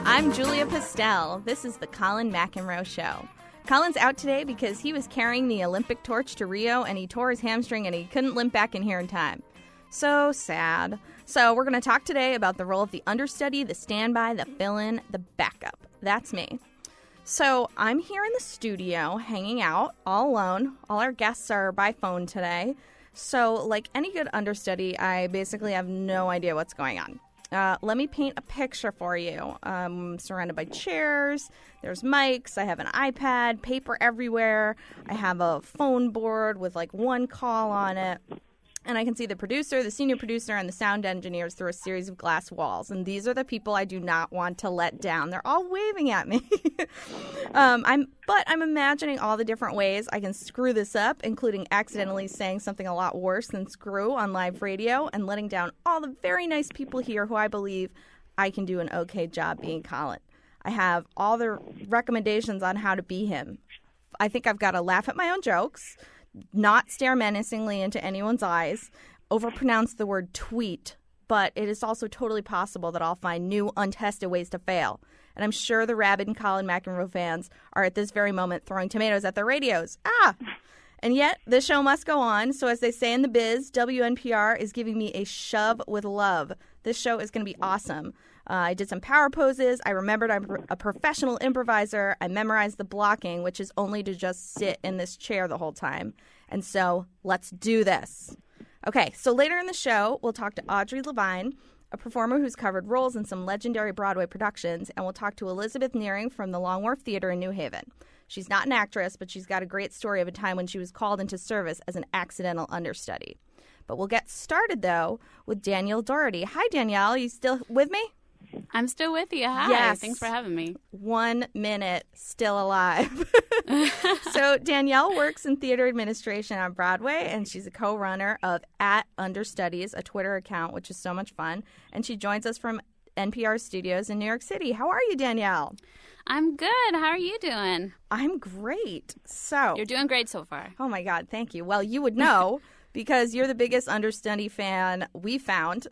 I'm Julia Pastel. This is the Colin McEnroe Show. Colin's out today because he was carrying the Olympic torch to Rio and he tore his hamstring and he couldn't limp back in here in time. So sad. So we're going to talk today about the role of the understudy, the standby, the fill-in, the backup. That's me. So I'm here in the studio hanging out all alone. All our guests are by phone today. So like any good understudy, I basically have no idea what's going on. Let me paint a picture for you. I'm surrounded by chairs. There's mics. I have an iPad, paper everywhere. I have a phone board with like one call on it. And I can see the producer, the senior producer, and the sound engineers through a series of glass walls. And these are the people I do not want to let down. They're all waving at me. But I'm imagining all the different ways I can screw this up, including accidentally saying something a lot worse than screw on live radio and letting down all the very nice people here who I believe I can do an okay job being Colin. I have all the recommendations on how to be him. I think I've got to laugh at my own jokes, not stare menacingly into anyone's eyes, overpronounce the word tweet, but it is also totally possible that I'll find new, untested ways to fail. And I'm sure the rabid and Colin McEnroe fans are at this very moment throwing tomatoes at their radios. And yet, the show must go on. So as they say in the biz, WNPR is giving me a shove with love. This show is going to be awesome. I did some power poses. I remembered I'm a professional improviser. I memorized the blocking, which is only to just sit in this chair the whole time. And so let's do this. Okay, so later in the show, we'll talk to Audrey Levine, a performer who's covered roles in some legendary Broadway productions, and we'll talk to Elizabeth Nearing from the Long Wharf Theater in New Haven. She's not an actress, but she's got a great story of a time when she was called into service as an accidental understudy. But we'll get started, though, with Danielle Doherty. Hi, Danielle. Are you still with me? I'm still with you. Hi. Yes. Thanks for having me. 1 minute, still alive. So Danielle works in theater administration on Broadway, and she's a co-runner of @Understudies, a Twitter account, which is so much fun. And she joins us from NPR studios in New York City. How are you, Danielle? I'm good. How are you doing? I'm great. So You're doing great so far. Oh, my God. Thank you. Well, you would know because you're the biggest Understudy fan we found.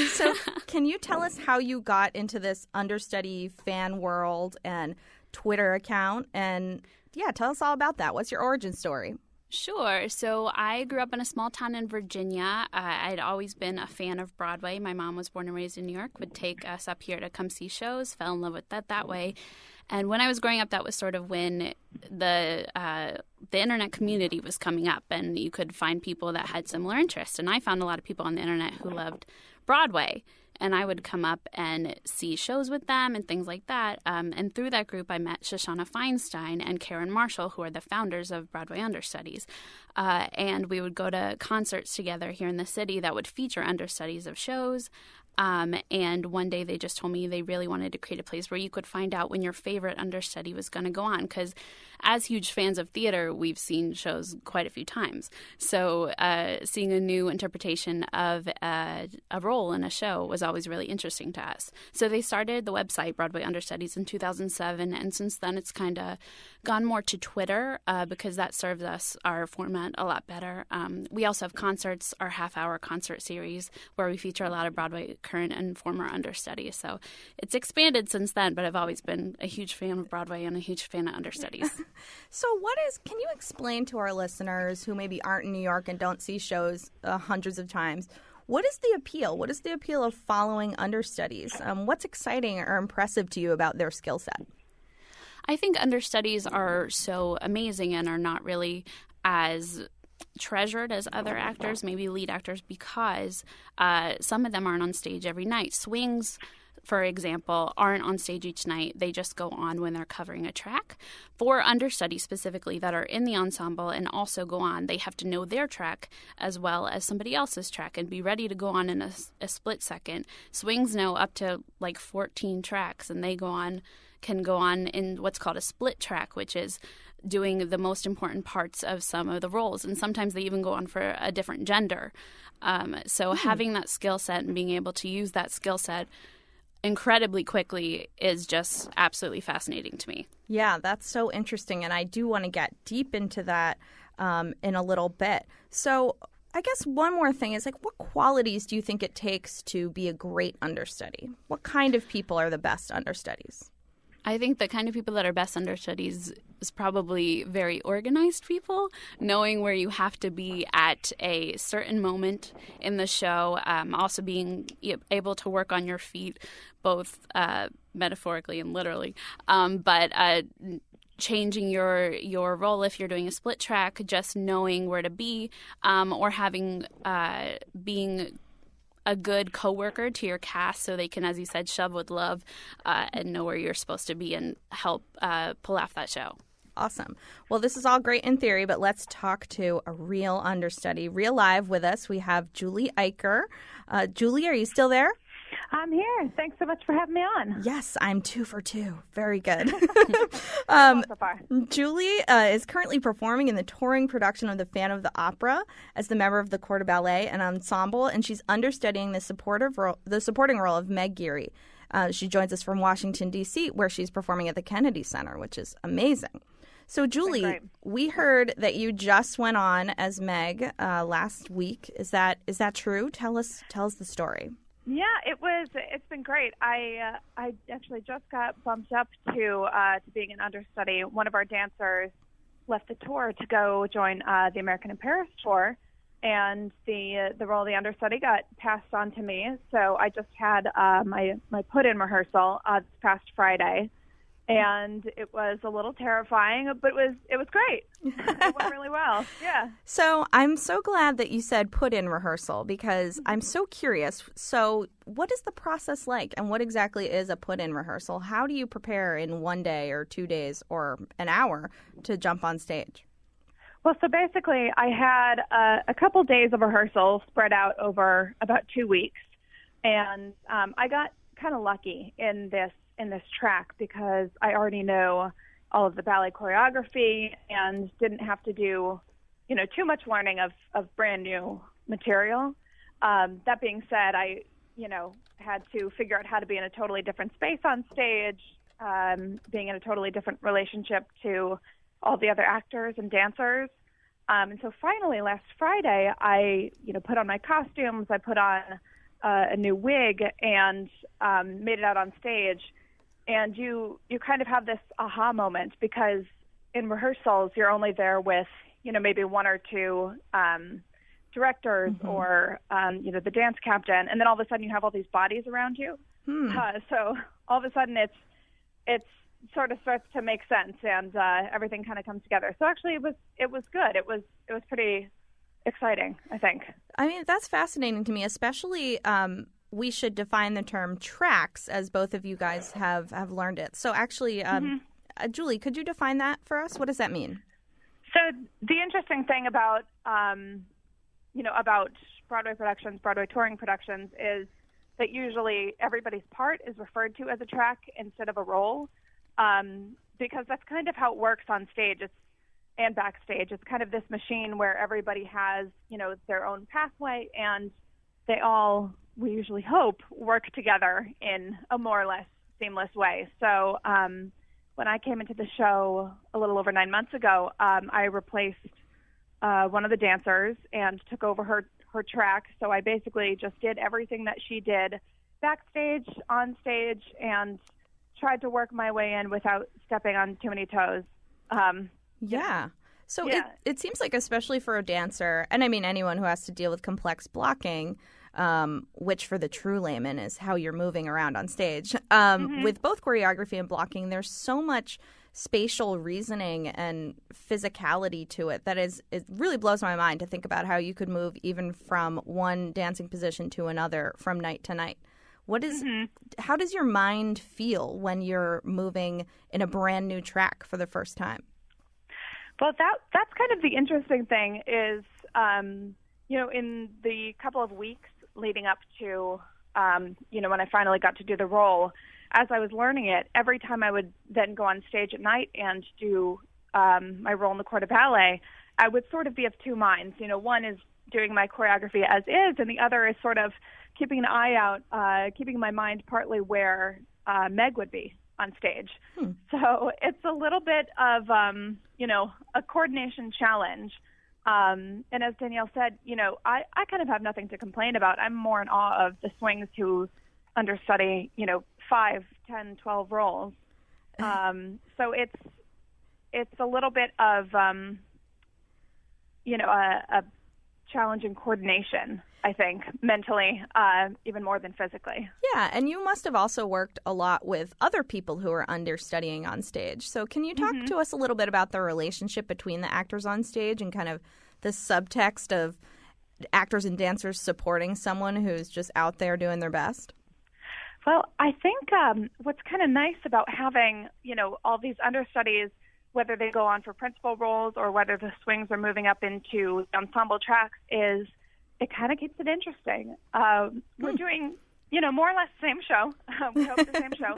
So can you tell us how you got into this Understudy fan world and Twitter account? And, yeah, tell us all about that. What's your origin story? Sure. So I grew up in a small town in Virginia. I'd always been a fan of Broadway. My mom was born and raised in New York, would take us up here to come see shows, fell in love with that way. And when I was growing up, that was sort of when the internet community was coming up, and you could find people that had similar interests. And I found a lot of people on the internet who loved Broadway, and I would come up and see shows with them and things like that. And through that group, I met Shoshana Feinstein and Karen Marshall, who are the founders of Broadway Understudies. And we would go to concerts together here in the city that would feature understudies of shows. And one day they just told me they really wanted to create a place where you could find out when your favorite understudy was going to go on. Because as huge fans of theater, we've seen shows quite a few times. So seeing a new interpretation of a role in a show was always really interesting to us. So they started the website Broadway Understudies in 2007. And since then, it's kind of gone more to Twitter because that serves us, our format, a lot better. We also have concerts, our half-hour concert series, where we feature a lot of Broadway current and former understudies. So it's expanded since then, but I've always been a huge fan of Broadway and a huge fan of understudies. So can you explain to our listeners who maybe aren't in New York and don't see shows hundreds of times, what is the appeal? What is the appeal of following understudies? What's exciting or impressive to you about their skill set? I think understudies are so amazing and are not really as treasured as other actors, maybe lead actors, because some of them aren't on stage every night. Swings, for example, aren't on stage each night. They just go on when they're covering a track. For understudies specifically that are in the ensemble and also go on, they have to know their track as well as somebody else's track and be ready to go on in a split second. Swings know up to like 14 tracks, and they can go on in what's called a split track, which is doing the most important parts of some of the roles. And sometimes they even go on for a different gender. So having that skill set and being able to use that skill set incredibly quickly is just absolutely fascinating to me. Yeah, that's so interesting. And I do want to get deep into that in a little bit. So I guess one more thing is, like, what qualities do you think it takes to be a great understudy? What kind of people are the best understudies? I think the kind of people that are best understudies is probably very organized people, knowing where you have to be at a certain moment in the show, also being able to work on your feet, both metaphorically and literally, but changing your role if you're doing a split track, just knowing where to be, or having being a good coworker to your cast so they can, as you said, shove with love and know where you're supposed to be and help pull off that show. Awesome. Well, this is all great in theory, but let's talk to a real understudy. Real live with us, we have Julie Eicher. Julie, are you still there? I'm here. Thanks so much for having me on. Yes, I'm 2 for 2. Very good. So far. Julie is currently performing in the touring production of The Phantom of the Opera as the member of the Corps de Ballet and Ensemble, and she's understudying the supporting role of Meg Geary. She joins us from Washington, D.C., where she's performing at the Kennedy Center, which is amazing. So, Julie, we heard that you just went on as Meg last week. Is that true? Tell us the story. Yeah, it's been great. I actually just got bumped up to being an understudy. One of our dancers left the tour to go join the American in Paris tour, and the role of the understudy got passed on to me. So I just had my put-in rehearsal this past Friday, and it was a little terrifying, but it was great. It went really well. Yeah. So I'm so glad that you said put-in rehearsal, because I'm so curious. So what is the process like, and what exactly is a put-in rehearsal? How do you prepare in 1 day or 2 days or an hour to jump on stage? Well, so basically I had a couple days of rehearsal spread out over about 2 weeks, and I got kind of lucky in this track because I already know all of the ballet choreography and didn't have to do, too much learning of brand new material. That being said, I, had to figure out how to be in a totally different space on stage, being in a totally different relationship to all the other actors and dancers. And so finally last Friday, I, put on my costumes, I put on a new wig and made it out on stage. And you kind of have this aha moment, because in rehearsals, you're only there with, maybe 1 or 2 directors or, the dance captain. And then all of a sudden you have all these bodies around you. So all of a sudden it's sort of starts to make sense, and everything kind of comes together. So actually it was good. It was pretty exciting, I think. I mean, that's fascinating to me, especially we should define the term tracks, as both of you guys have learned it. So actually, Julie, could you define that for us? What does that mean? So the interesting thing about, about Broadway productions, Broadway touring productions, is that usually everybody's part is referred to as a track instead of a role, because that's kind of how it works on stage and backstage. It's kind of this machine where everybody has, their own pathway, and they all, we usually hope, work together in a more or less seamless way. So when I came into the show a little over 9 months ago, I replaced one of the dancers and took over her track. So I basically just did everything that she did backstage, on stage, and tried to work my way in without stepping on too many toes. Yeah. So yeah. It seems like, especially for a dancer, and I mean anyone who has to deal with complex blocking, which for the true layman is how you're moving around on stage. With both choreography and blocking, there's so much spatial reasoning and physicality to it that it really blows my mind to think about how you could move even from one dancing position to another from night to night. How does your mind feel when you're moving in a brand new track for the first time? Well, that's kind of the interesting thing is, in the couple of weeks leading up to, when I finally got to do the role, as I was learning it, every time I would then go on stage at night and do my role in the Corps de Ballet, I would sort of be of two minds. One is doing my choreography as is, and the other is sort of keeping an eye out, keeping my mind partly where Meg would be on stage. So it's a little bit of, a coordination challenge. And as Danielle said, I kind of have nothing to complain about. I'm more in awe of the swings who understudy, 5, 10, 12 roles. So it's a little bit of, a challenge in coordination, I think, mentally, even more than physically. Yeah, and you must have also worked a lot with other people who are understudying on stage. So can you talk to us a little bit about the relationship between the actors on stage and kind of the subtext of actors and dancers supporting someone who's just out there doing their best? Well, I think what's kind of nice about having, all these understudies, whether they go on for principal roles or whether the swings are moving up into ensemble tracks, is it kind of keeps it interesting. We're doing, more or less the same show. We hope the same show,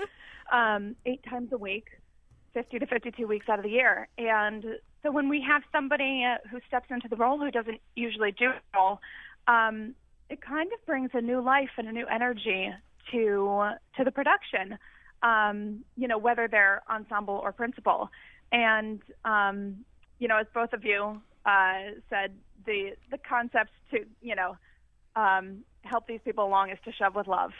8 times a week, 50 to 52 weeks out of the year. And so when we have somebody who steps into the role who doesn't usually do the role, it kind of brings a new life and a new energy to the production, whether they're ensemble or principal. And, as both of you said, the concept to, help these people along is to shove with love.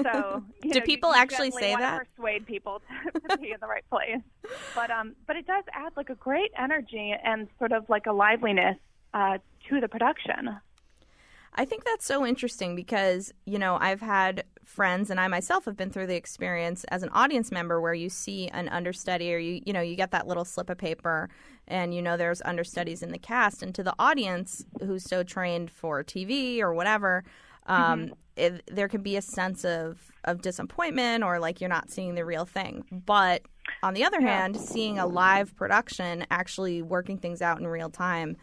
So, do people actually say that? Want to persuade people to be in the right place. But it does add like a great energy and sort of like a liveliness to the production. I think that's so interesting because, I've had friends and I myself have been through the experience as an audience member where you see an understudy or you get that little slip of paper and there's understudies in the cast, and to the audience who's so trained for TV or whatever, there can be a sense of disappointment or like you're not seeing the real thing. But on the other hand, seeing a live production actually working things out in real time,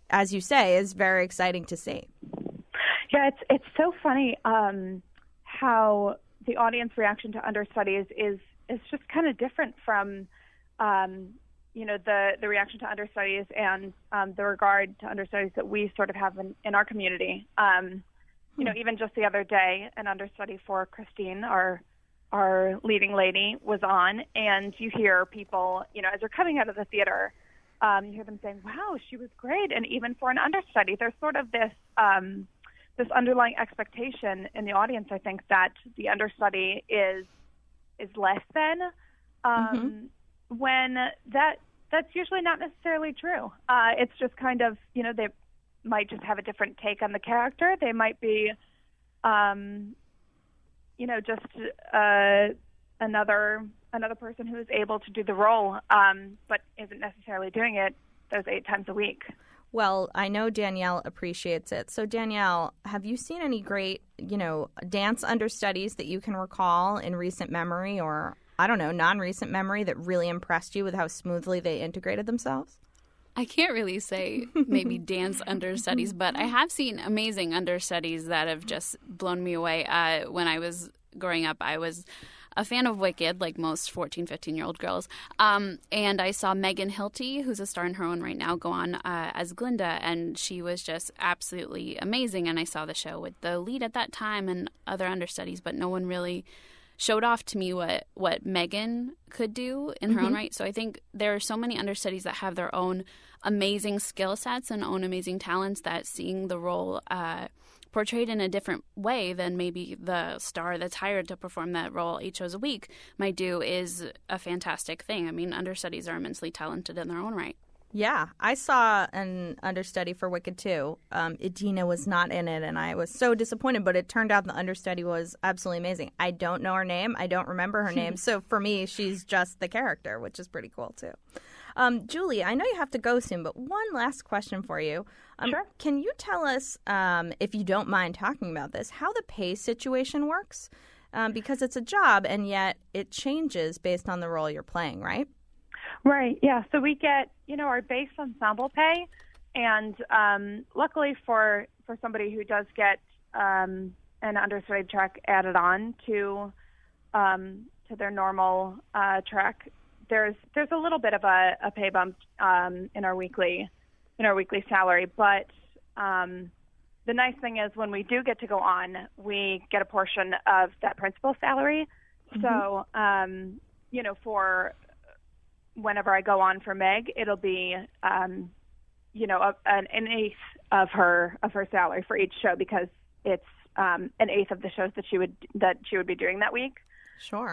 as you say, is very exciting to see. Yeah, it's so funny how the audience reaction to Understudies is just kind of different from the reaction to Understudies and the regard to Understudies that we sort of have in our community. Even just the other day, an understudy for Christine, our leading lady, was on, and you hear people, as they're coming out of the theater, you hear them saying, "Wow, she was great." And even for an understudy, there's sort of this underlying expectation in the audience, I think, that the understudy is less than, when that's usually not necessarily true. It's just kind of, they might just have a different take on the character. They might be, just another person who is able to do the role, but isn't necessarily doing it those 8 times a week. Well, I know Danielle appreciates it. So, Danielle, have you seen any great, dance understudies that you can recall in recent memory or, I don't know, non-recent memory that really impressed you with how smoothly they integrated themselves? I can't really say maybe dance understudies, but I have seen amazing understudies that have just blown me away. When I was growing up, I was a fan of Wicked, like most 14, 15-year-old girls. And I saw Megan Hilty, who's a star in her own right now, go on as Glinda, and she was just absolutely amazing. And I saw the show with the lead at that time and other understudies, but no one really showed off to me what Megan could do in her own right. So I think there are so many understudies that have their own amazing skill sets and own amazing talents that seeing the role portrayed in a different way than maybe the star that's hired to perform that role 8 shows a week might do is a fantastic thing. I mean, understudies are immensely talented in their own right. Yeah, I saw an understudy for Wicked too. Idina was not in it, and I was so disappointed, but it turned out the understudy was absolutely amazing. I don't know her name. I don't remember her name. So for me, she's just the character, which is pretty cool too. Julie, I know you have to go soon, but one last question for you. Sure. Can you tell us, if you don't mind talking about this, how the pay situation works? Because it's a job, and yet it changes based on the role you're playing, right? Right, yeah. So we get, our base ensemble pay, and luckily for somebody who does get an understudy track added on to their normal track, there's a little bit of a pay bump in our weekly salary. But the nice thing is when we do get to go on, we get a portion of that principal salary. So, for whenever I go on for Meg, it'll be, an eighth of her salary for each show because it's an eighth of the shows that she would be doing that week. Sure.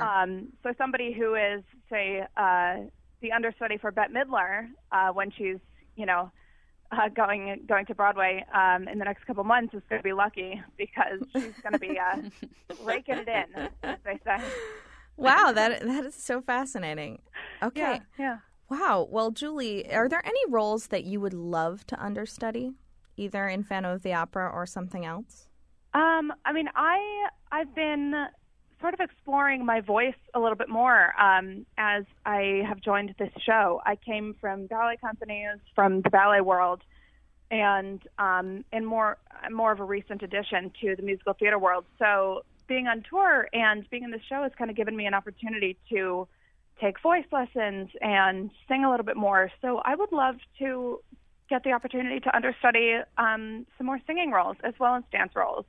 So somebody who is, say, the understudy for Bette Midler when she's, going to Broadway in the next couple months is going to be lucky because she's going to be raking it in, as they say. Wow, that is so fascinating. Okay. Yeah. Wow. Well, Julie, are there any roles that you would love to understudy, either in Phantom of the Opera or something else? I've been sort of exploring my voice a little bit more as I have joined this show. I came from ballet companies, from the ballet world, and more of a recent addition to the musical theater world. So being on tour and being in this show has kind of given me an opportunity to take voice lessons and sing a little bit more. So I would love to get the opportunity to understudy some more singing roles as well as dance roles.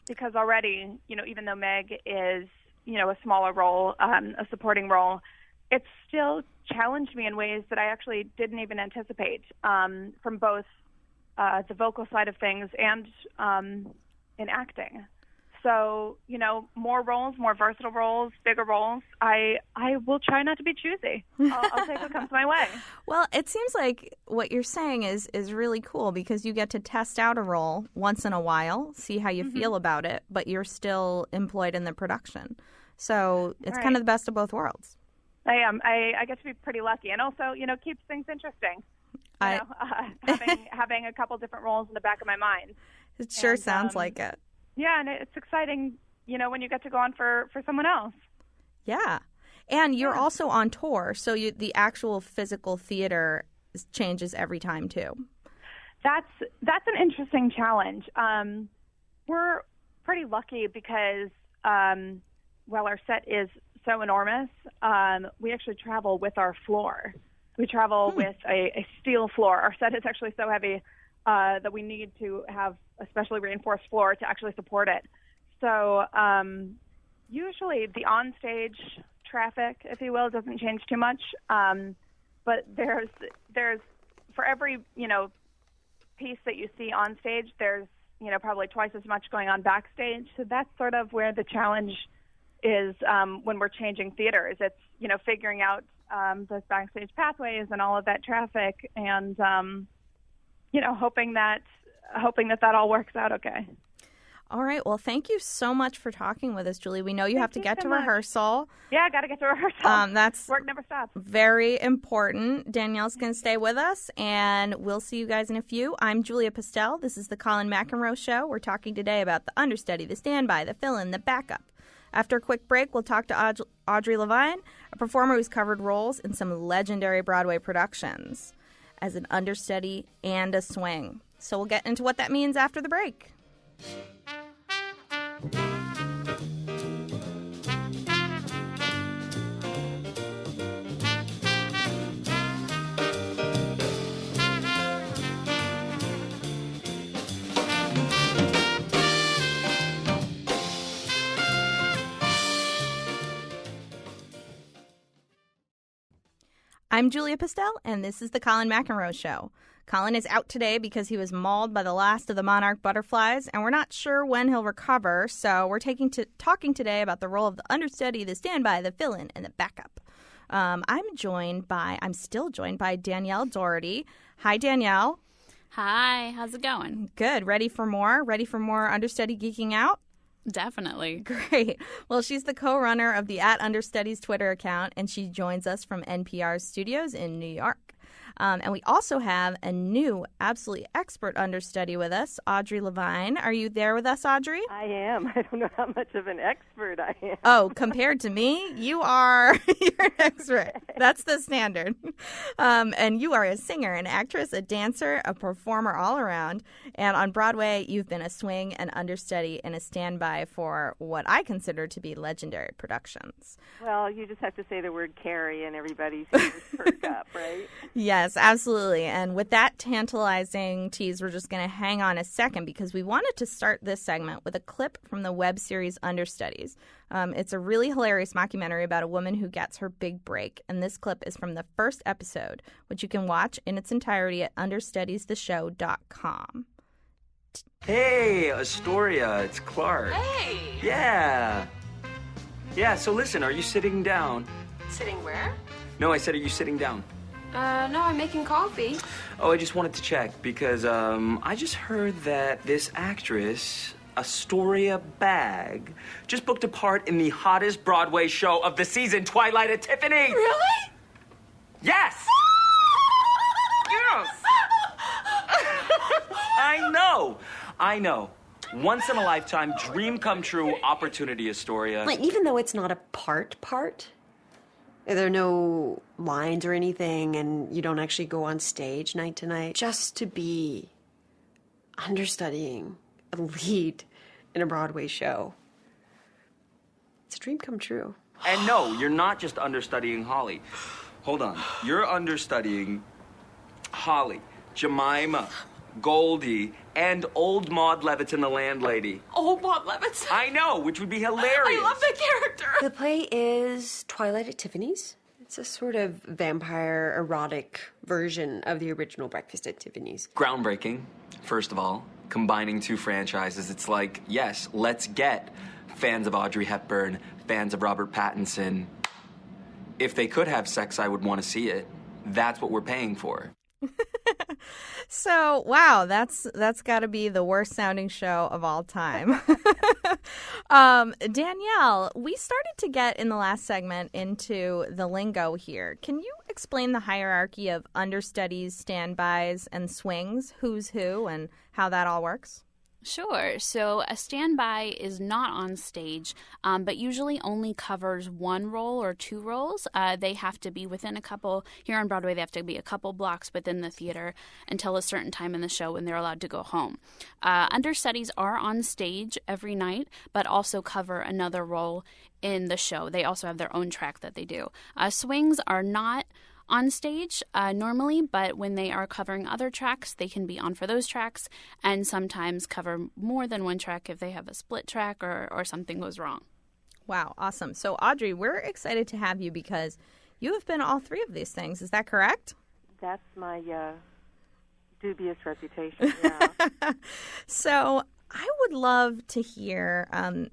Because already, even though Meg is, a smaller role, a supporting role, it's still challenged me in ways that I actually didn't even anticipate from both the vocal side of things and in acting. So, more roles, more versatile roles, bigger roles. I will try not to be choosy. I'll take what comes my way. Well, it seems like what you're saying is really cool because you get to test out a role once in a while, see how you feel about it, but you're still employed in the production. So it's kind of the best of both worlds. I am. I get to be pretty lucky. And also, keeps things interesting. Having a couple different roles in the back of my mind. It sure sounds like it. Yeah, and it's exciting, when you get to go on for someone else. Yeah. And you're also on tour, so the actual physical theater changes every time, too. That's an interesting challenge. We're pretty lucky because, our set is so enormous, we actually travel with our floor. We travel with a steel floor. Our set is actually so heavy that we need to have a specially reinforced floor to actually support it. So usually the onstage traffic, if you will, doesn't change too much. But there's for every, piece that you see on stage, there's, probably twice as much going on backstage. So that's sort of where the challenge is when we're changing theaters. It's, figuring out those backstage pathways and all of that traffic and, hoping that all works out okay. All right. Well, thank you so much for talking with us, Julie. We know you have to get to rehearsal. Yeah, I got to get to rehearsal. That's work never stops. Very important. Danielle's going to stay with us, and we'll see you guys in a few. I'm Julia Pastel. This is the Colin McEnroe Show. We're talking today about the understudy, the standby, the fill-in, the backup. After a quick break, we'll talk to Audrey Levine, a performer who's covered roles in some legendary Broadway productions as an understudy and a swing. So we'll get into what that means after the break. I'm Julia Pastel, and this is the Colin McEnroe Show. Colin is out today because he was mauled by the last of the monarch butterflies, and we're not sure when he'll recover, so we're talking today about the role of the understudy, the standby, the fill-in, and the backup. I'm still joined by Danielle Doherty. Hi, Danielle. Hi, how's it going? Good. Ready for more? Ready for more understudy geeking out? Definitely. Great. Well, she's the co-runner of the @Understudies Twitter account, and she joins us from NPR's studios in New York. And we also have a new, absolutely expert understudy with us, Audrey Levine. Are you there with us, Audrey? I am. I don't know how much of an expert I am. Oh, compared to me, you're an expert. That's the standard. And you are a singer, an actress, a dancer, a performer all around. And on Broadway, you've been a swing, an understudy, and a standby for what I consider to be legendary productions. Well, you just have to say the word Carey and everybody's ears perk up, right? Yes. Yes, absolutely. And with that tantalizing tease, we're just going to hang on a second because we wanted to start this segment with a clip from the web series Understudies. It's a really hilarious mockumentary about a woman who gets her big break. And this clip is from the first episode, which you can watch in its entirety at understudiestheshow.com. Hey, Astoria, it's Clark. Hey! Yeah. Yeah, so listen, are you sitting down? Sitting where? No, I said, are you sitting down? No, I'm making coffee. Oh, I just wanted to check because, I just heard that this actress, Astoria Bagg, just booked a part in the hottest Broadway show of the season, Twilight at Tiffany. Really? Yes! Yes! I know. Once in a lifetime, dream come true opportunity, Astoria. Like, even though it's not a part, there are no lines or anything, and you don't actually go on stage night to night, just to be understudying a lead in a Broadway show. It's a dream come true. And no, you're not just understudying Holly. Hold on. You're understudying Holly, Jemima, Goldie, and old Maud Levitt, the landlady. Old Maud Levitt. I know, which would be hilarious. I love that character. The play is Twilight at Tiffany's. It's a sort of vampire erotic version of the original Breakfast at Tiffany's. Groundbreaking, first of all. Combining two franchises. It's like, yes, let's get fans of Audrey Hepburn, fans of Robert Pattinson. If they could have sex, I would want to see it. That's what we're paying for. So, wow, that's got to be the worst sounding show of all time. Danielle, we started to get in the last segment into the lingo here. Can you explain the hierarchy of understudies, standbys, and swings, who's who, and how that all works? Sure. So a standby is not on stage, but usually only covers one role or two roles. They have to be within here on Broadway, they have to be a couple blocks within the theater until a certain time in the show when they're allowed to go home. Understudies are on stage every night, but also cover another role in the show. They also have their own track that they do. Swings are not on stage normally, but when they are covering other tracks, they can be on for those tracks and sometimes cover more than one track if they have a split track or something goes wrong. Wow, awesome. So, Audrey, we're excited to have you because you have been all three of these things. Is that correct? That's my dubious reputation, yeah. So I would love to hear,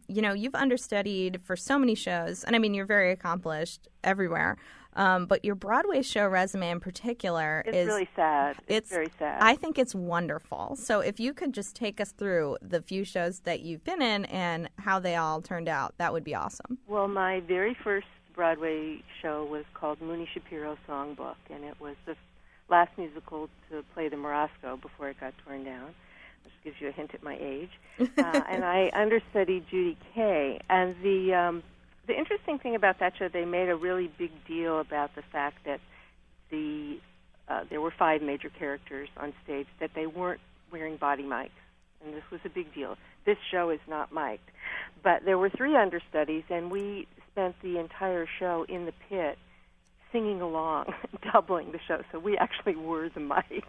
you've understudied for so many shows, and I mean, you're very accomplished everywhere. But your Broadway show resume in particular is really sad. It's very sad. I think it's wonderful. So if you could just take us through the few shows that you've been in and how they all turned out, that would be awesome. Well, my very first Broadway show was called Mooney Shapiro Songbook, and it was the last musical to play the Morosco before it got torn down, which gives you a hint at my age. And I understudied Judy Kay, and the interesting thing about that show, they made a really big deal about the fact that there were 5 major characters on stage, that they weren't wearing body mics, and this was a big deal. This show is not mic'd. But there were 3 understudies, and we spent the entire show in the pit singing along, doubling the show, so we actually were the mics.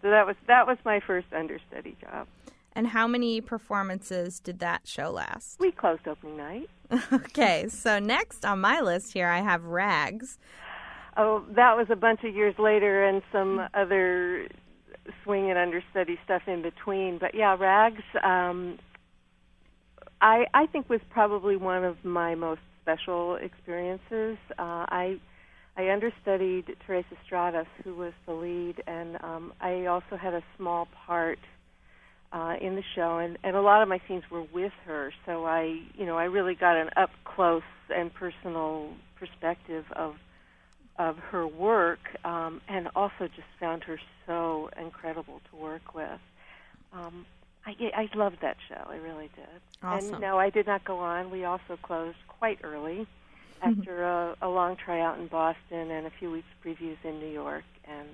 So that was my first understudy job. And how many performances did that show last? We closed opening night. Okay, so next on my list here I have Rags. Oh, that was a bunch of years later and some other swing and understudy stuff in between. But yeah, Rags, I think was probably one of my most special experiences. I understudied Teresa Stratas, who was the lead, and I also had a small part in the show, and a lot of my scenes were with her, so I really got an up close and personal perspective of her work, and also just found her so incredible to work with. I loved that show, I really did. Awesome. And no, I did not go on. We also closed quite early after a long tryout in Boston and a few weeks previews in New York, and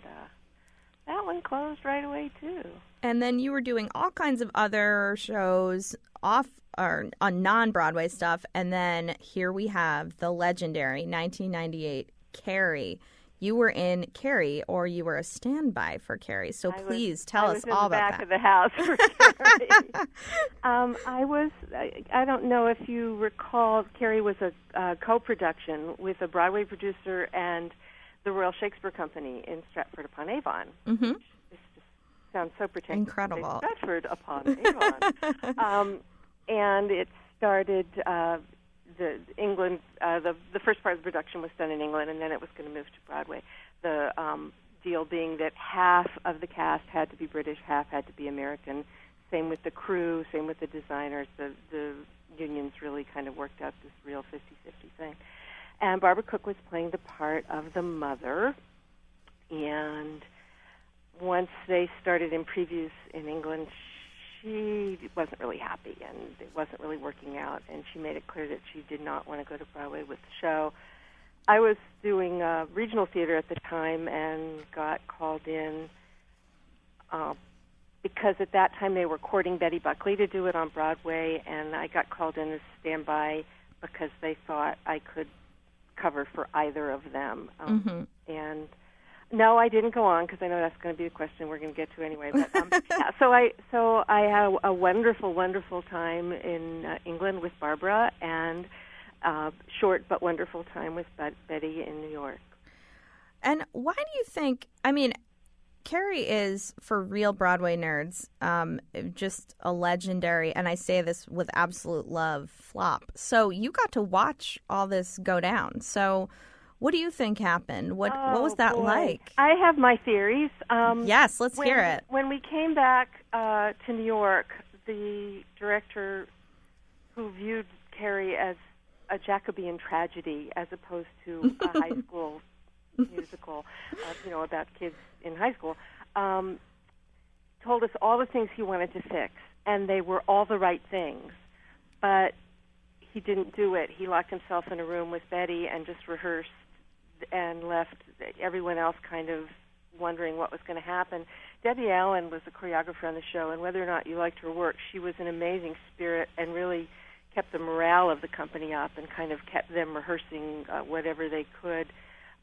that one closed right away, too. And then you were doing all kinds of other shows off or on non-Broadway stuff. And then here we have the legendary 1998 Carey. you were in Carrie, or you were a standby for Carrie. So please tell us all about that. I was in the back of the house for Carrie. I don't know if you recall, Carrie was a co-production with a Broadway producer and the Royal Shakespeare Company in Stratford-upon-Avon. Mm-hmm. This just sounds so pretentious. Incredible. Stratford-upon-Avon. And it started, the first part of the production was done in England, and then it was going to move to Broadway. The deal being that half of the cast had to be British, half had to be American. Same with the crew, same with the designers. The unions really kind of worked out this real 50-50 thing. And Barbara Cook was playing the part of the mother. And once they started in previews in England, she wasn't really happy, and it wasn't really working out, and she made it clear that she did not want to go to Broadway with the show. I was doing regional theater at the time and got called in because at that time they were courting Betty Buckley to do it on Broadway, and I got called in as standby because they thought I could cover for either of them. And no, I didn't go on because I know that's going to be a question we're going to get to anyway. But yeah, so I had a wonderful, wonderful time in England with Barbara, and short but wonderful time with Betty in New York. And why do you think? I mean, Carrie is, for real Broadway nerds, just a legendary, and I say this with absolute love, flop. So you got to watch all this go down. So what do you think happened? What was that like? I have my theories. Yes, let's hear it. When we came back to New York, the director who viewed Carrie as a Jacobean tragedy as opposed to a high school musical, about kids in high school, told us all the things he wanted to fix, and they were all the right things, but he didn't do it. He locked himself in a room with Betty and just rehearsed and left everyone else kind of wondering what was going to happen. Debbie Allen was the choreographer on the show, and whether or not you liked her work, she was an amazing spirit and really kept the morale of the company up and kind of kept them rehearsing whatever they could.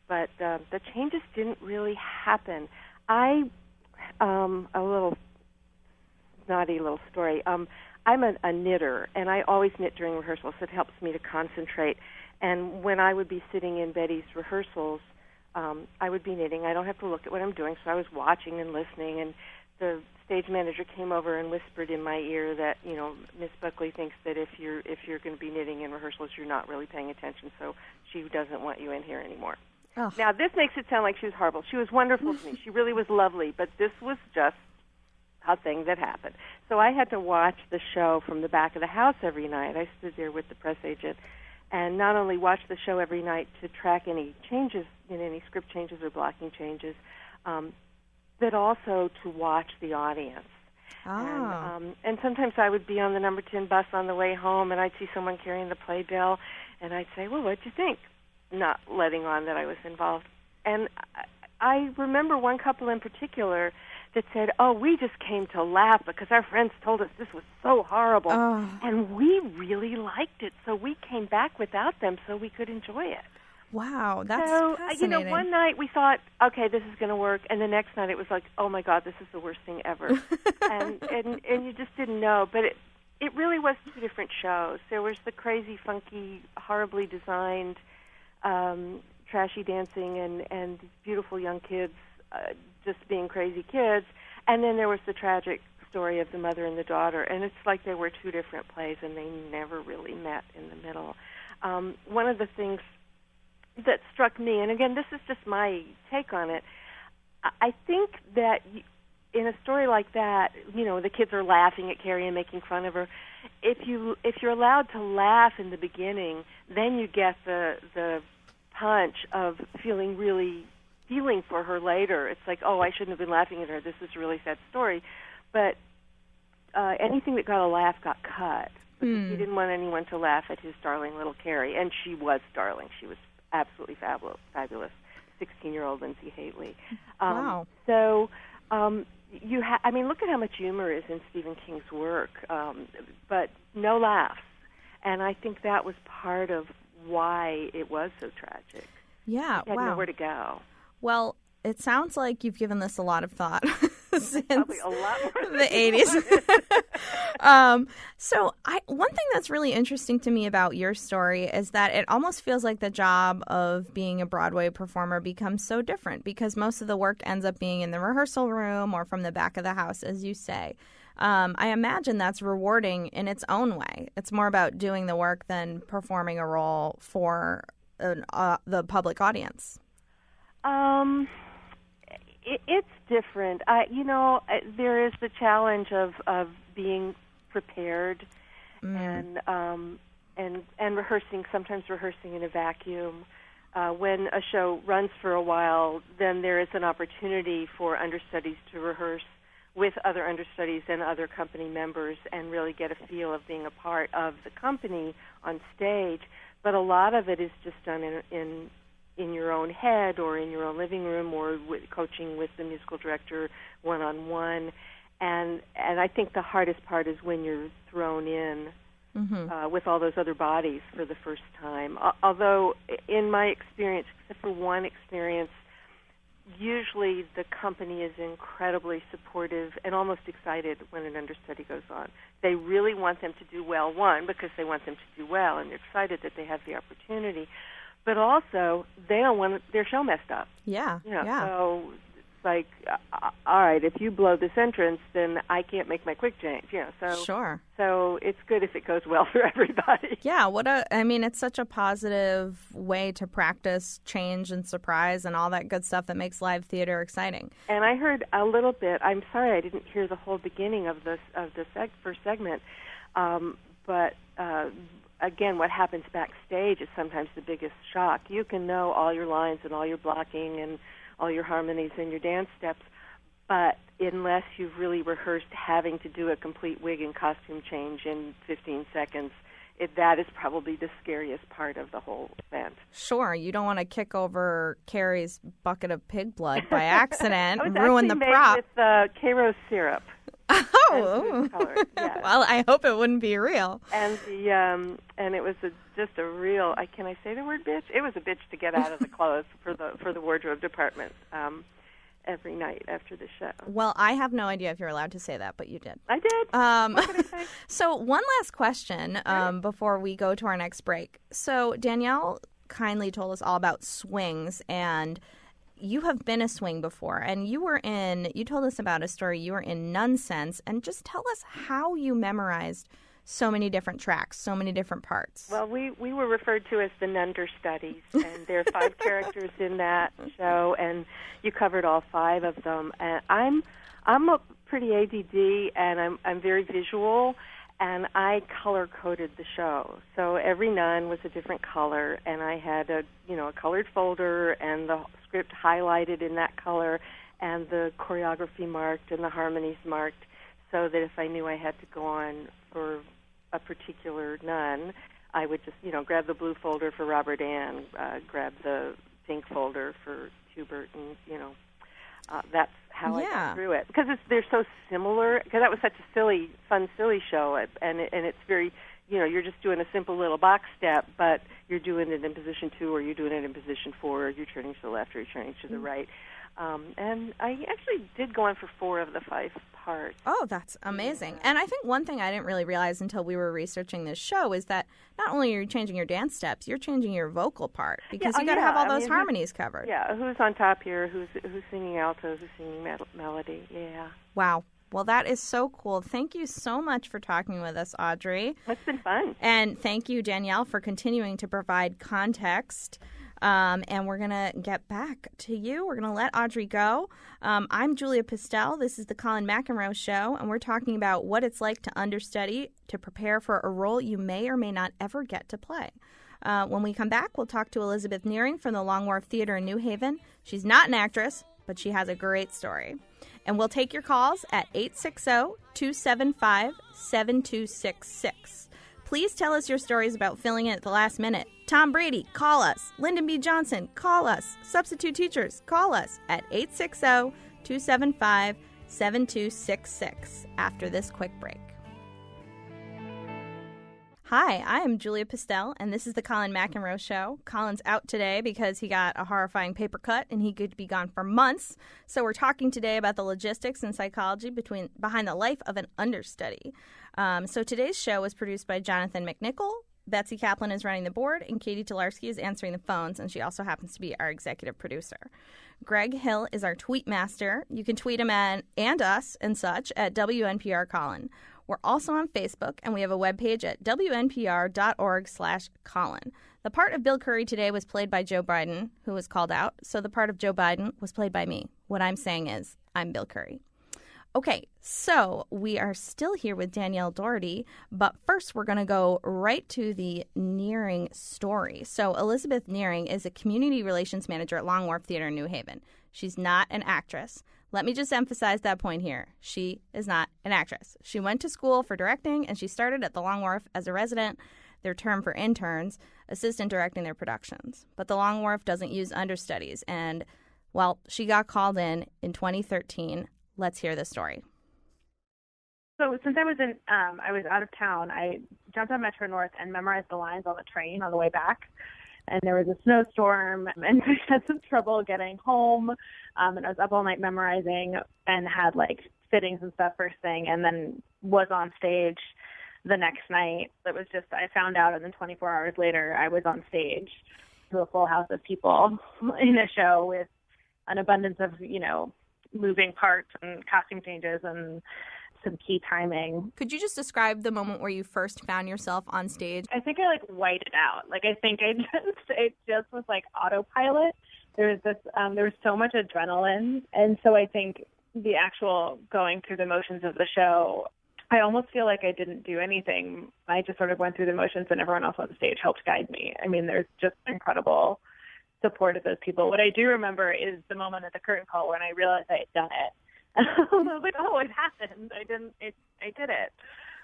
But the changes didn't really happen. A little naughty little story. I'm a knitter, and I always knit during rehearsals. It helps me to concentrate. And when I would be sitting in Betty's rehearsals, I would be knitting. I don't have to look at what I'm doing, so I was watching and listening. And the stage manager came over and whispered in my ear that, Miss Buckley thinks that if you're going to be knitting in rehearsals, you're not really paying attention, so she doesn't want you in here anymore. Oh. Now, this makes it sound like she was horrible. She was wonderful to me. She really was lovely, but this was just a thing that happened. So I had to watch the show from the back of the house every night. I stood there with the press agent and not only watch the show every night to track any changes, any script changes or blocking changes, but also to watch the audience. Oh. And sometimes I would be on the number 10 bus on the way home, and I'd see someone carrying the playbill, and I'd say, well, what'd you think? Not letting on that I was involved. And I remember one couple in particular that said, we just came to laugh because our friends told us this was so horrible. Oh. And we really liked it, so we came back without them so we could enjoy it. Wow, that's so, fascinating. One night we thought, okay, this is going to work, and the next night it was like, oh my God, this is the worst thing ever. and you just didn't know. But it really was two different shows. There was the crazy, funky, horribly designed, trashy dancing and these beautiful young kids just being crazy kids, and then there was the tragic story of the mother and the daughter, and it's like there were two different plays, and they never really met in the middle. One of the things that struck me, and again, this is just my take on it, I think that in a story like that, the kids are laughing at Carrie and making fun of her. If you're allowed to laugh in the beginning, then you get the punch of feeling for her later. It's like, I shouldn't have been laughing at her. This is a really sad story. But anything that got a laugh got cut. Because he didn't want anyone to laugh at his darling little Carrie. And she was darling. She was absolutely fabulous. 16-year-old Lindsay Haley. Wow. So look at how much humor is in Stephen King's work, but no laughs. And I think that was part of why it was so tragic. Yeah, He had wow. nowhere to go. Well, it sounds like you've given this a lot of thought since Probably a lot more than the 80s. One thing that's really interesting to me about your story is that it almost feels like the job of being a Broadway performer becomes so different because most of the work ends up being in the rehearsal room or from the back of the house, as you say. I imagine that's rewarding in its own way. It's more about doing the work than performing a role for the public audience. It's different. There is the challenge of being prepared and rehearsing. Sometimes rehearsing in a vacuum. When a show runs for a while, then there is an opportunity for understudies to rehearse with other understudies and other company members and really get a feel of being a part of the company on stage. But a lot of it is just done in your own head or in your own living room or coaching with the musical director one-on-one. And I think the hardest part is when you're thrown in with all those other bodies for the first time. Although, in my experience, except for one experience, usually the company is incredibly supportive and almost excited when an understudy goes on. They really want them to do well, one, because they want them to do well, and they're excited that they have the opportunity. But also, they don't want their show messed up. Yeah. So it's like, all right, if you blow this entrance, then I can't make my quick change. Sure. So it's good if it goes well for everybody. Yeah. It's such a positive way to practice change and surprise and all that good stuff that makes live theater exciting. And I heard a little bit. I'm sorry I didn't hear the whole beginning of the first segment, but. Again, what happens backstage is sometimes the biggest shock. You can know all your lines and all your blocking and all your harmonies and your dance steps, but unless you've really rehearsed having to do a complete wig and costume change in 15 seconds, that is probably the scariest part of the whole event. Sure, you don't want to kick over Carrie's bucket of pig blood by accident and ruin the made prop. With Karo syrup. Oh, yes. Well, I hope it wouldn't be real. And it was just a real. Can I say the word bitch? It was a bitch to get out of the clothes for the wardrobe department every night after the show. Well, I have no idea if you're allowed to say that, but you did. I did. What can I say? So one last question before we go to our next break. So Danielle kindly told us all about swings, and you have been a swing before, and you told us about a story. You were in Nonsense, and just tell us how you memorized so many different tracks, so many different parts. Well, we were referred to as the Understudies, and there are 5 characters in that show, and you covered all 5 of them. And I'm a pretty ADD, and I'm very visual, and I color-coded the show. So every nun was a different color, and I had a colored folder and the script highlighted in that color and the choreography marked and the harmonies marked, so that if I knew I had to go on for a particular nun, I would just, grab the blue folder for Robert Ann, grab the pink folder for Hubert, and, that's how I got through it. Because they're so similar, because that was such a fun, silly show, and it's very, you're just doing a simple little box step, but you're doing it in position 2, or you're doing it in position 4, or you're turning to the left, or you're turning to the right. And I actually did go on for 4 of the 5 parts. Oh, that's amazing. And I think one thing I didn't really realize until we were researching this show is that not only are you changing your dance steps, you're changing your vocal part, because you got to have all those harmonies covered. Yeah, who's on top here, who's singing alto, who's singing melody, yeah. Wow. Well, that is so cool. Thank you so much for talking with us, Audrey. It's been fun. And thank you, Danielle, for continuing to provide context. And we're going to get back to you. We're going to let Audrey go. I'm Julia Pistel. This is the Colin McEnroe Show, and we're talking about what it's like to understudy to prepare for a role you may or may not ever get to play. When we come back, we'll talk to Elizabeth Nearing from the Long Wharf Theater in New Haven. She's not an actress, but she has a great story. And we'll take your calls at 860-275-7266. Please tell us your stories about filling in at the last minute. Tom Brady, call us. Lyndon B. Johnson, call us. Substitute teachers, call us at 860-275-7266 after this quick break. Hi, I'm Julia Pistel, and this is the Colin McEnroe Show. Colin's out today because he got a horrifying paper cut, and he could be gone for months. So we're talking today about the logistics and psychology behind the life of an understudy. So today's show was produced by Jonathan McNichol. Betsy Kaplan is running the board, and Katie Tolarski is answering the phones, and she also happens to be our executive producer. Greg Hill is our tweet master. You can tweet him and us and such at WNPR Colin. We're also on Facebook, and we have a webpage at wnpr.org/Colin. The part of Bill Curry today was played by Joe Biden, who was called out, so the part of Joe Biden was played by me. What I'm saying is, I'm Bill Curry. Okay, so we are still here with Danielle Doherty, but first we're going to go right to the Nearing story. So Elizabeth Nearing is a community relations manager at Long Wharf Theater in New Haven. She's not an actress. Let me just emphasize that point here. She is not an actress. She went to school for directing, and she started at the Long Wharf as a resident, their term for interns, assistant directing their productions. But the Long Wharf doesn't use understudies, and, well, she got called in 2013. Let's hear the story. So since I was out of town, I jumped on Metro North and memorized the lines on the train on the way back. And there was a snowstorm, and I had some trouble getting home. And I was up all night memorizing and had fittings and stuff first thing, and then was on stage the next night. It was just, I found out, and then 24 hours later, I was on stage to a full house of people in a show with an abundance of, moving parts and costume changes and some key timing. Could you just describe the moment where you first found yourself on stage? I think I whited out. I think it just was autopilot. There was there was so much adrenaline, and so I think the actual going through the motions of the show, I almost feel like I didn't do anything. I just sort of went through the motions, and everyone else on stage helped guide me. I mean, there's just incredible support of those people. What I do remember is the moment at the curtain call when I realized I had done it. I was like, oh, it happened. I did it.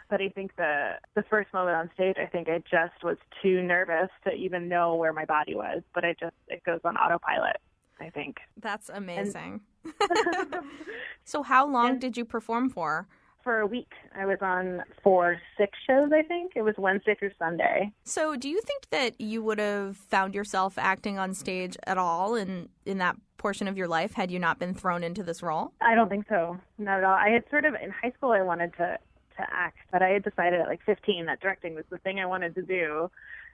But I think the first moment on stage, I think I just was too nervous to even know where my body was. But it goes on autopilot, I think. That's amazing. So how long did you perform for? For a week. I was on for 6 shows, I think. It was Wednesday through Sunday. So do you think that you would have found yourself acting on stage at all in that portion of your life had you not been thrown into this role? I don't think so. Not at all. I had in high school, I wanted to act, but I had decided at 15 that directing was the thing I wanted to do.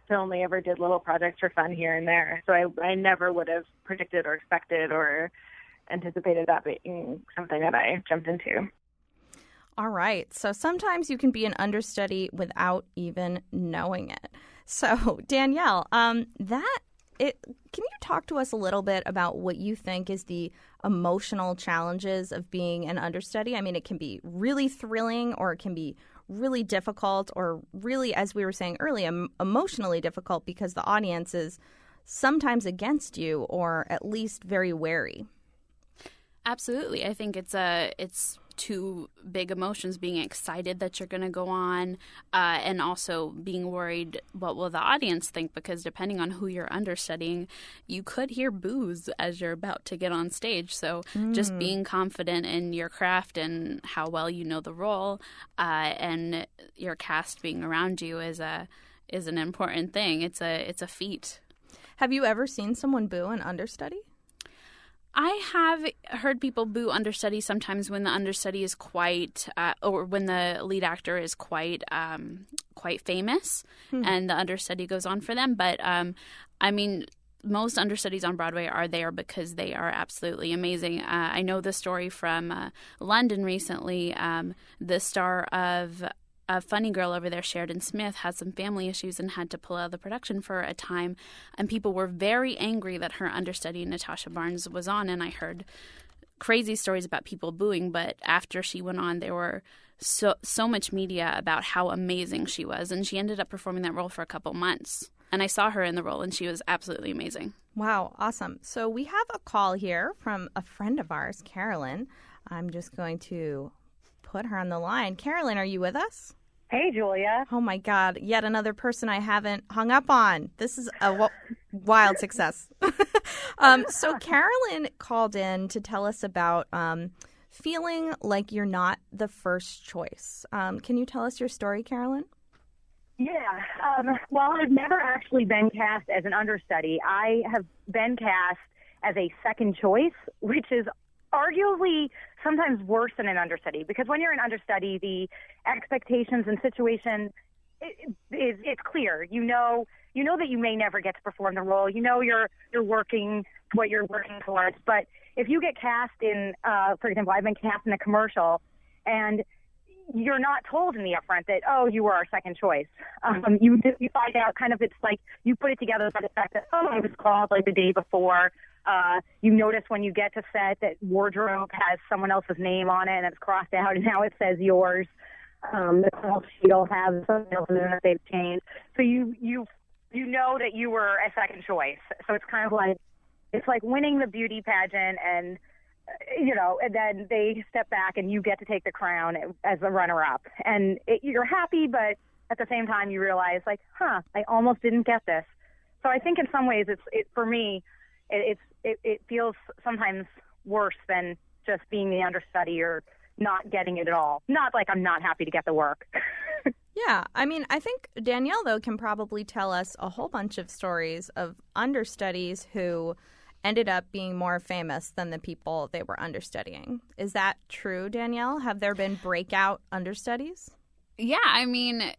So only ever did little projects for fun here and there. So I never would have predicted or expected or anticipated that being something that I jumped into. All right. So sometimes you can be an understudy without even knowing it. So Danielle, can you talk to us a little bit about what you think is the emotional challenges of being an understudy? I mean, it can be really thrilling, or it can be really difficult, or really, as we were saying earlier, emotionally difficult because the audience is sometimes against you, or at least very wary. Absolutely. I think it's two big emotions, being excited that you're going to go on and also being worried what will the audience think, because depending on who you're understudying, you could hear boos as you're about to get on stage. So just being confident in your craft and how well you know the role and your cast being around you is an important thing. It's a feat. Have you ever seen someone boo an understudy? I have heard people boo understudy sometimes when the understudy is quite, or when the lead actor is quite famous, and the understudy goes on for them. But I mean, most understudies on Broadway are there because they are absolutely amazing. I know the story from London recently. The star of Funny Girl over there, Sheridan Smith, had some family issues and had to pull out of the production for a time, and people were very angry that her understudy, Natasha Barnes, was on, and I heard crazy stories about people booing, but after she went on, there were so much media about how amazing she was, and she ended up performing that role for a couple months, and I saw her in the role, and she was absolutely amazing. Wow, awesome. So we have a call here from a friend of ours, Carolyn. I'm just going to put her on the line. Carolyn, are you with us? Hey, Julia. Oh, my God. Yet another person I haven't hung up on. This is a wild success. So Carolyn called in to tell us about feeling like you're not the first choice. Can you tell us your story, Carolyn? Yeah. Well, I've never actually been cast as an understudy. I have been cast as a second choice, which is arguably sometimes worse than an understudy, because when you're an understudy, the expectations and situation it's clear. You know that you may never get to perform the role. You know you're working what you're working towards. But if you get cast in, for example, I've been cast in a commercial, and you're not told in the upfront that, oh, you were our second choice. You find out kind of, it's like you put it together by the fact that, oh, I was called like the day before. You notice when you get to set that wardrobe has someone else's name on it and it's crossed out and now it says yours. The call sheet will have something else in it that they've changed. So you know that you were a second choice. So it's kind of like, it's like winning the beauty pageant, and and then they step back and you get to take the crown as the runner-up. And you're happy, but at the same time you realize, like, I almost didn't get this. So I think in some ways for me, it feels sometimes worse than just being the understudy or not getting it at all. Not like I'm not happy to get the work. Yeah, I mean, I think Danielle, though, can probably tell us a whole bunch of stories of understudies who ended up being more famous than the people they were understudying. Is that true, Danielle? Have there been breakout understudies? Yeah, I mean,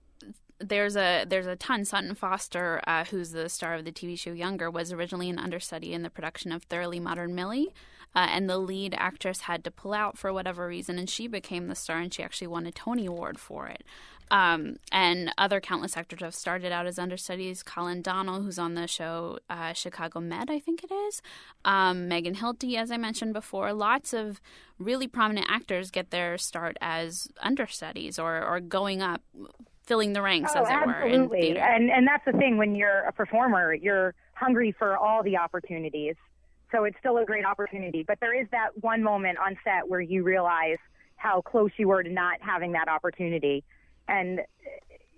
there's a ton. Sutton Foster, who's the star of the TV show Younger, was originally an understudy in the production of Thoroughly Modern Millie, and the lead actress had to pull out for whatever reason, and she became the star, and she actually won a Tony Award for it. And other countless actors have started out as understudies. Colin Donnell, who's on the show Chicago Med, I think it is. Megan Hilty, as I mentioned before. Lots of really prominent actors get their start as understudies or going up, filling the ranks, as it were, in theater. And that's the thing. When you're a performer, you're hungry for all the opportunities. So it's still a great opportunity. But there is that one moment on set where you realize how close you were to not having that opportunity. And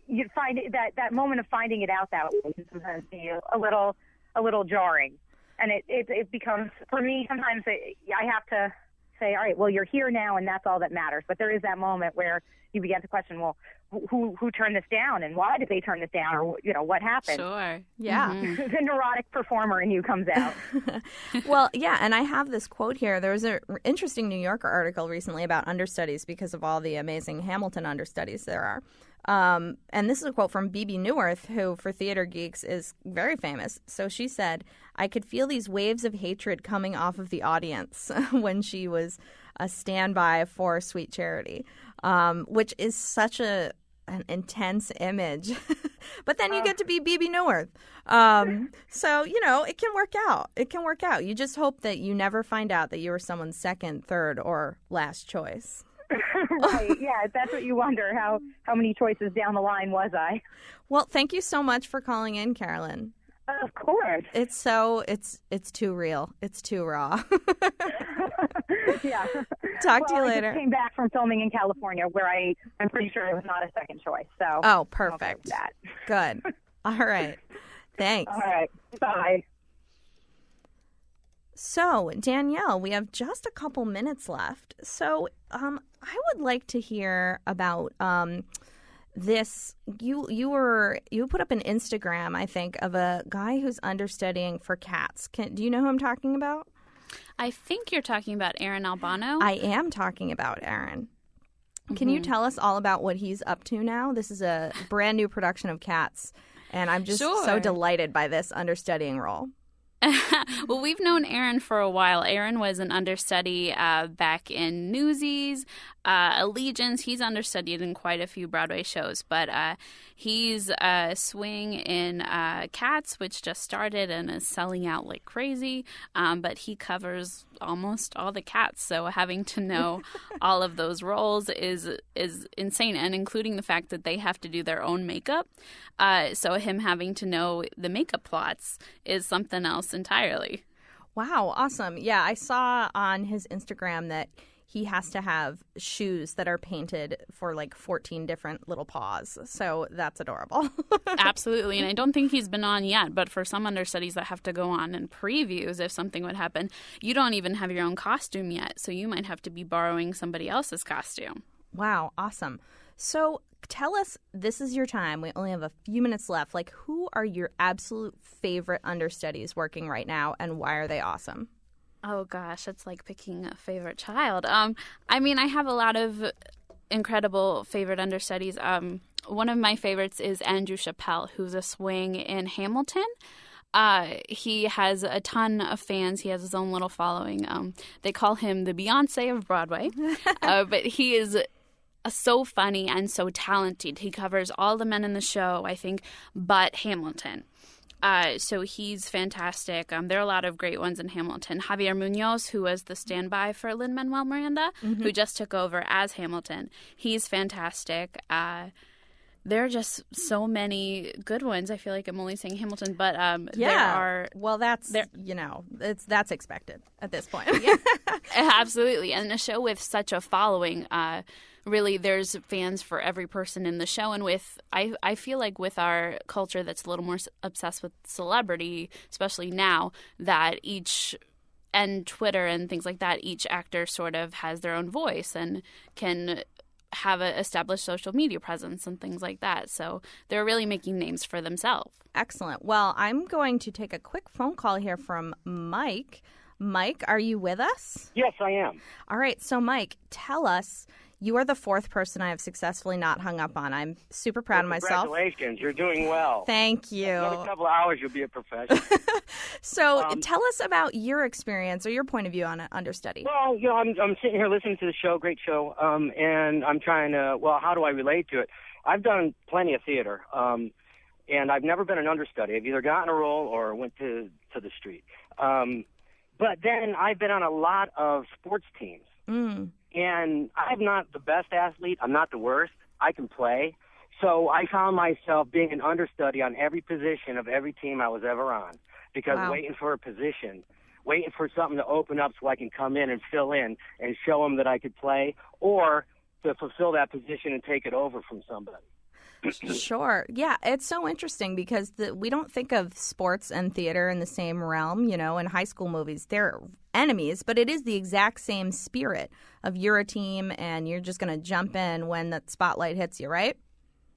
you find that moment of finding it out that way can sometimes be a little jarring. And it becomes, for me, sometimes I have to say, all right, well, you're here now, and that's all that matters. But there is that moment where you begin to question, well, who turned this down, and why did they turn this down, or what happened? Sure. Yeah. Mm-hmm. The neurotic performer in you comes out. Well, yeah, and I have this quote here. There was an interesting New Yorker article recently about understudies because of all the amazing Hamilton understudies there are. And this is a quote from Bebe Neuwirth, who for theater geeks is very famous. So she said, "I could feel these waves of hatred coming off of the audience when she was a standby for Sweet Charity," which is such an intense image. But then you get to be Bebe Neuwirth. So, it can work out. It can work out. You just hope that you never find out that you were someone's second, third, or last choice. Right, yeah, that's what you wonder. How many choices down the line was I? Well, thank you so much for calling in, Carolyn. Of course. It's too real. It's too raw. Yeah. Talk to you later. I just came back from filming in California where I'm pretty sure it was not a second choice. So. Oh, perfect. That. Good. All right. Thanks. All right. Bye. So, Danielle, we have just a couple minutes left. So, I would like to hear about this. You put up an Instagram, I think, of a guy who's understudying for cats. Do you know who I'm talking about? I think you're talking about Aaron Albano. I am talking about Aaron. Can you tell us all about what he's up to now? This is a brand new production of Cats, and I'm just so delighted by this understudying role. Well, we've known Aaron for a while. Aaron was an understudy back in Newsies, Allegiance. He's understudied in quite a few Broadway shows, but he's swing in Cats, which just started and is selling out like crazy. But he covers almost all the Cats, so having to know all of those roles is insane, and including the fact that they have to do their own makeup. So him having to know the makeup plots is something else entirely. Wow, awesome. Yeah, I saw on his Instagram that he has to have shoes that are painted for like 14 different little paws. So that's adorable. Absolutely. And I don't think he's been on yet, but for some understudies that have to go on in previews, if something would happen, you don't even have your own costume yet. So you might have to be borrowing somebody else's costume. Wow, awesome. So tell us, this is your time. We only have a few minutes left. Like, who are your absolute favorite understudies working right now, and why are they awesome? Oh, gosh, it's like picking a favorite child. I mean, I have a lot of incredible favorite understudies. One of my favorites is Andrew Chappelle, who's a swing in Hamilton. He has a ton of fans. He has his own little following. They call him the Beyonce of Broadway. But he is so funny and so talented. He covers all the men in the show, I think, but Hamilton. So he's fantastic. There are a lot of great ones in Hamilton. Javier Munoz, who was the standby for Lin-Manuel Miranda, who just took over as Hamilton. He's fantastic. There are just so many good ones. I feel like I'm only saying Hamilton, but there are. Well, that's that's expected at this point. Yeah, absolutely. And a show with such a following, really, there's fans for every person in the show. And I feel like with our culture that's a little more obsessed with celebrity, especially now, that and Twitter and things like that, each actor sort of has their own voice and can have an established social media presence and things like that. So they're really making names for themselves. Excellent. Well, I'm going to take a quick phone call here from Mike. Mike, are you with us? Yes, I am. All right. So, Mike, tell us, you are the fourth person I have successfully not hung up on. I'm super proud of myself. Congratulations. You're doing well. Thank you. Another couple of hours, you'll be a professional. So tell us about your experience or your point of view on Understudy. Well, I'm sitting here listening to the show, great show, and I'm trying to, how do I relate to it? I've done plenty of theater, and I've never been an understudy. I've either gotten a role or went to the street. But then I've been on a lot of sports teams. And I'm not the best athlete. I'm not the worst. I can play. So I found myself being an understudy on every position of every team I was ever on because waiting for a position, waiting for something to open up so I can come in and fill in and show them that I could play or to fulfill that position and take it over from somebody. Sure. Yeah, it's so interesting because we don't think of sports and theater in the same realm. You know, in high school movies, they're enemies, but it is the exact same spirit of you're a team and you're just going to jump in when the spotlight hits you, right?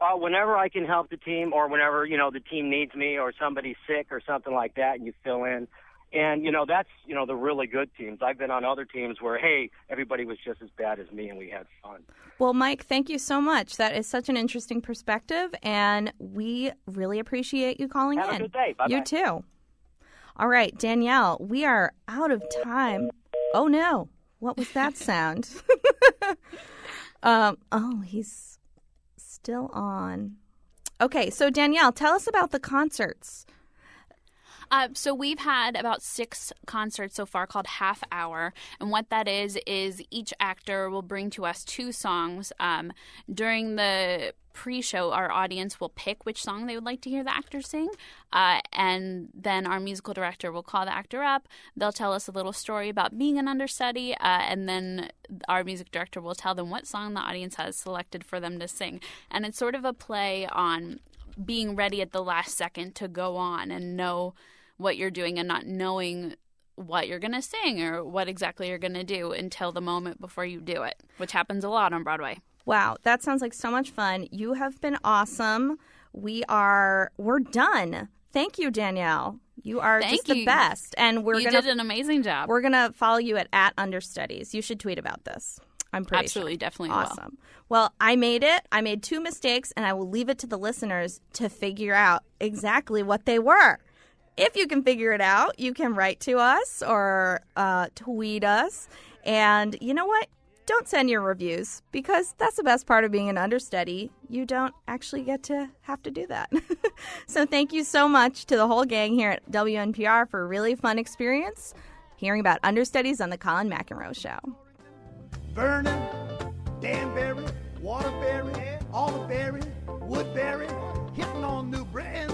Whenever I can help the team or whenever, the team needs me or somebody's sick or something like that and you fill in. And, that's, the really good teams. I've been on other teams where, hey, everybody was just as bad as me and we had fun. Well, Mike, thank you so much. That is such an interesting perspective, and we really appreciate you calling in. Have a good day. Bye-bye. You too. All right, Danielle, we are out of time. Oh, no. What was that sound? He's still on. Okay, so Danielle, tell us about the concerts. So we've had about 6 concerts so far called Half Hour. And what that is each actor will bring to us 2 songs. During the pre-show, our audience will pick which song they would like to hear the actor sing. And then our musical director will call the actor up. They'll tell us a little story about being an understudy. And then our music director will tell them what song the audience has selected for them to sing. And it's sort of a play on being ready at the last second to go on and know what you're doing and not knowing what you're going to sing or what exactly you're going to do until the moment before you do it, which happens a lot on Broadway. Wow, that sounds like so much fun. You have been awesome. We're done. Thank you, Danielle. You are the best. And you did an amazing job. We're going to follow you at Understudies. You should tweet about this. I'm pretty Absolutely, sure. Definitely awesome. Well, I made it. I made 2 mistakes, and I will leave it to the listeners to figure out exactly what they were. If you can figure it out, you can write to us or tweet us. And you know what? Don't send your reviews because that's the best part of being an understudy. You don't actually get to have to do that. So thank you so much to the whole gang here at WNPR for a really fun experience hearing about Understudies on the Colin McEnroe Show. Vernon, Danbury, Waterbury, Oliveberry, Woodbury, hitting on New Britain.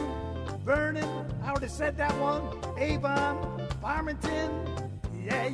Vernon, I already said that one. Avon, Farmington, yeah.